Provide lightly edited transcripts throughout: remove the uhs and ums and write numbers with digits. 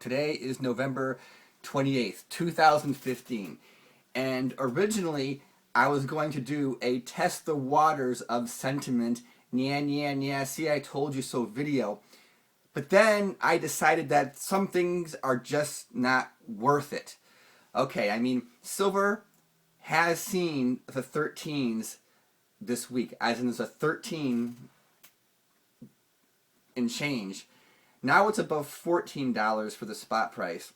Today is November 28th, 2015. And originally, I was going to do a test the waters of sentiment, see I told you so video. But then I decided that some things are just not worth it. Okay, I mean, silver has seen the 13s this week, as in there's a 13 and change. Now it's above $14 for the spot price.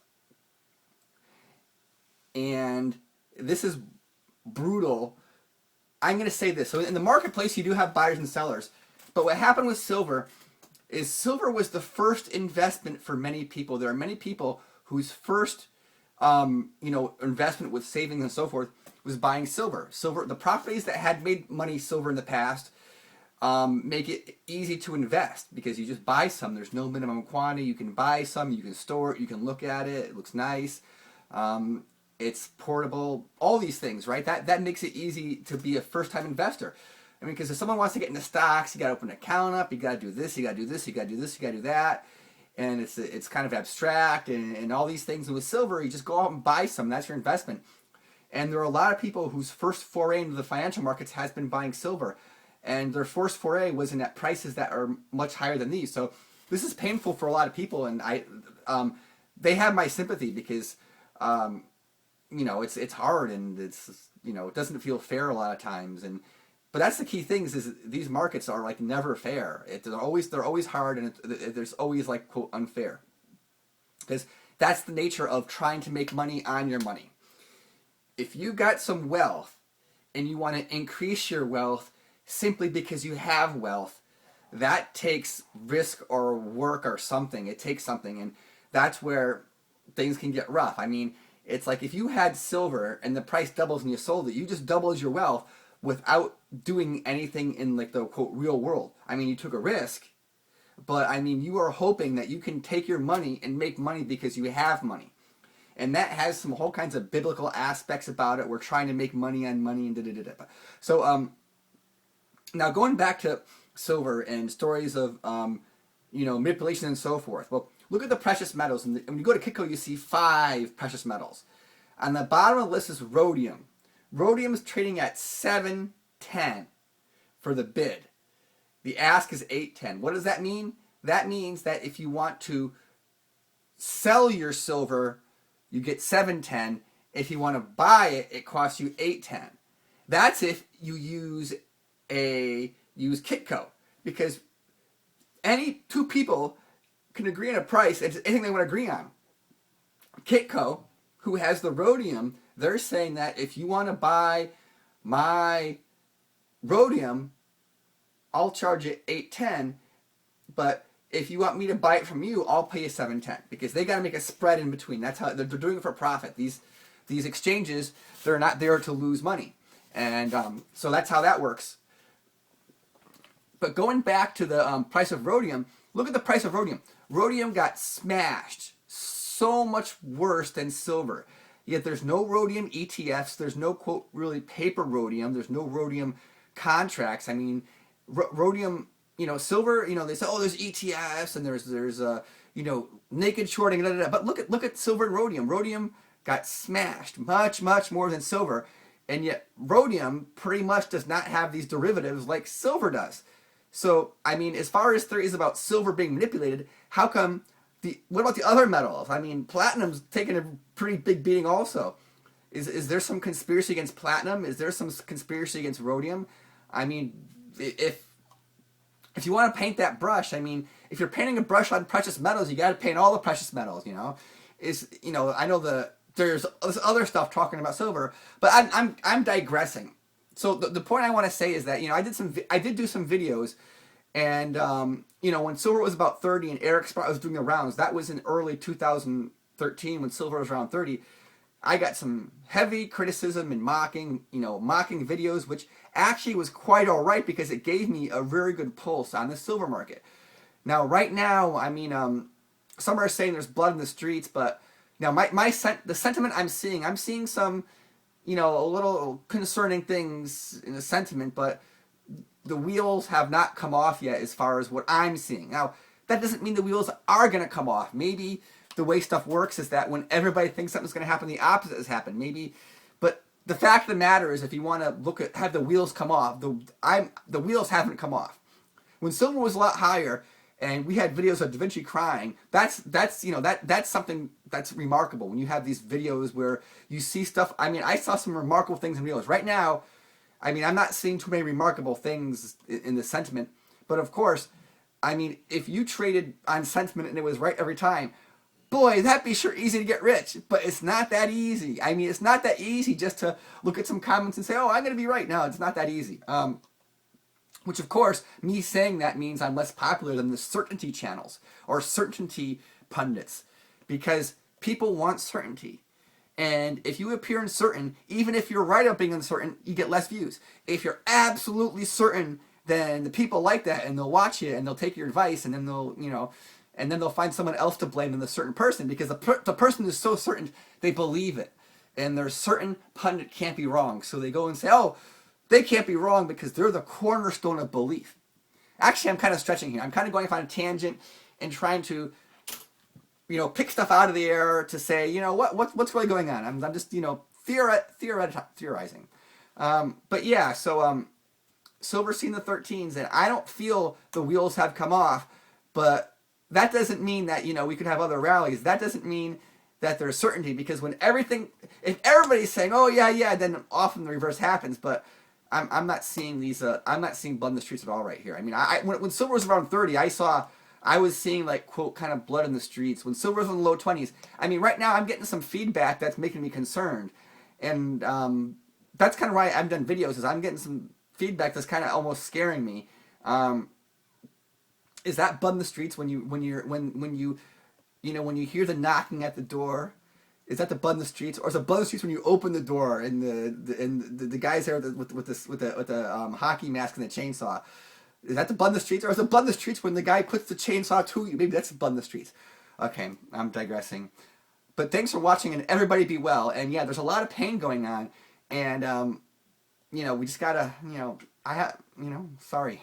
And this is brutal. I'm going to say this. So in the marketplace, you do have buyers and sellers. But what happened with silver is silver was the first investment for many people. There are many people whose first investment with savings and so forth was buying silver. Silver, the properties that had made money silver in the past make it easy to invest because you just buy some. There's no minimum quantity. You can buy some. You can store it. You can look at it. It looks nice. It's portable. All these things, right? That makes it easy to be a first-time investor. I mean, because if someone wants to get into stocks, you got to open an account up. You got to do this. You got to do this. You got to do this. You got to do that. And it's kind of abstract and all these things. And with silver, you just go out and buy some. That's your investment. And there are a lot of people whose first foray into the financial markets has been buying silver. And their first foray was in at prices that are much higher than these. So this is painful for a lot of people. And they have my sympathy because, it's hard and it doesn't feel fair a lot of times. But that's the key thing is these markets are like never fair. They're always hard and there's always like quote unfair. Because that's the nature of trying to make money on your money. If you got some wealth and you want to increase your wealth simply because you have wealth, that takes risk or work or something. It takes something, and that's where things can get rough. I mean, it's like if you had silver and the price doubles and you sold it, you just doubled your wealth without doing anything in like the quote real world. I mean, you took a risk, but I mean, you are hoping that you can take your money and make money because you have money. And that has some whole kinds of biblical aspects about it. We're trying to make money on money and da-da-da-da. So, now going back to silver and stories of, manipulation and so forth. Well, look at the precious metals. And when you go to Kitco, you see 5 precious metals. On the bottom of the list is rhodium. Rhodium is trading at $7.10 for the bid. The ask is $8.10. What does that mean? That means that if you want to sell your silver, you get $7.10. If you want to buy it, it costs you $8.10. That's if you use Kitco, because any two people can agree on a price. It's anything they want to agree on. Kitco, who has the rhodium, they're saying that if you want to buy my rhodium, I'll charge you $8.10, but if you want me to buy it from you, I'll pay you $7.10, because they got to make a spread in between. That's how they're doing it for profit. These exchanges, they're not there to lose money, and so that's how that works. But going back to the price of rhodium, look at the price of rhodium. Rhodium got smashed so much worse than silver. Yet there's no rhodium ETFs. There's no quote really paper rhodium. There's no rhodium contracts. I mean, rhodium. Silver, they say, oh, there's ETFs and there's naked shorting, blah, blah, blah. But look at silver and rhodium. Rhodium got smashed much, much more than silver, and yet rhodium pretty much does not have these derivatives like silver does. So, I mean, as far as theories about silver being manipulated, how come what about the other metals? I mean, platinum's taking a pretty big beating also. Is there some conspiracy against platinum? Is there some conspiracy against rhodium? I mean, if you want to paint that brush, I mean, if you're painting a brush on precious metals, you got to paint all the precious metals. I know there's this other stuff talking about silver, but I'm digressing. So the point I want to say is that I did do some videos, and when silver was about 30 and Eric Sprott was doing the rounds, that was in early 2013 when silver was around 30. I got some heavy criticism and mocking videos, which actually was quite all right because it gave me a very good pulse on the silver market. Now, right now, I mean, some are saying there's blood in the streets, but now the sentiment I'm seeing some, a little concerning things in the sentiment, but the wheels have not come off yet as far as what I'm seeing. Now, that doesn't mean the wheels are going to come off. Maybe the way stuff works is that when everybody thinks something's going to happen, the opposite has happened. Maybe, but the fact of the matter is, if you want to look at have the wheels come off, the wheels haven't come off. When silver was a lot higher, and we had videos of Da Vinci crying, that's something that's remarkable. When you have these videos where you see stuff, I mean, I saw some remarkable things in videos. Right now, I mean, I'm not seeing too many remarkable things in the sentiment, but of course, I mean, if you traded on sentiment and it was right every time, boy, that'd be sure easy to get rich. But it's not that easy. I mean, it's not that easy just to look at some comments and say, oh, I'm going to be right. No, it's not that easy. Which, of course, me saying that means I'm less popular than the certainty channels or certainty pundits, because people want certainty. And if you appear uncertain, even if you're right about being uncertain, you get less views. If you're absolutely certain, then the people like that, and they'll watch you, and they'll take your advice, and then they'll find someone else to blame than the certain person, because the person is so certain they believe it, and they're certain pundit can't be wrong. So they go and say, oh, they can't be wrong because they're the cornerstone of belief. Actually, I'm kind of stretching here. I'm kind of going off on a tangent and trying to, pick stuff out of the air to say, what's really going on. I'm just, theorizing. But yeah, so Silver's seen the 13s, and I don't feel the wheels have come off, but that doesn't mean that, we could have other rallies. That doesn't mean that there's certainty, because if everybody's saying, oh yeah, then often the reverse happens. But I'm not seeing I'm not seeing blood in the streets at all right here. I mean, when silver was around 30, I was seeing, like, quote, kind of blood in the streets. When silver was in the low 20s, I mean, right now I'm getting some feedback that's making me concerned. And that's kind of why I've done videos, is I'm getting some feedback that's kind of almost scaring me. Is that blood in the streets when you hear the knocking at the door? Is that the blood in the streets, or is it blood in the streets when you open the door and the guys there with the hockey mask and the chainsaw? Is that the blood in the streets, or is it blood in the streets when the guy puts the chainsaw to you? Maybe that's the blood in the streets. Okay, I'm digressing. But thanks for watching, and everybody be well. And yeah, there's a lot of pain going on, and we just gotta, sorry.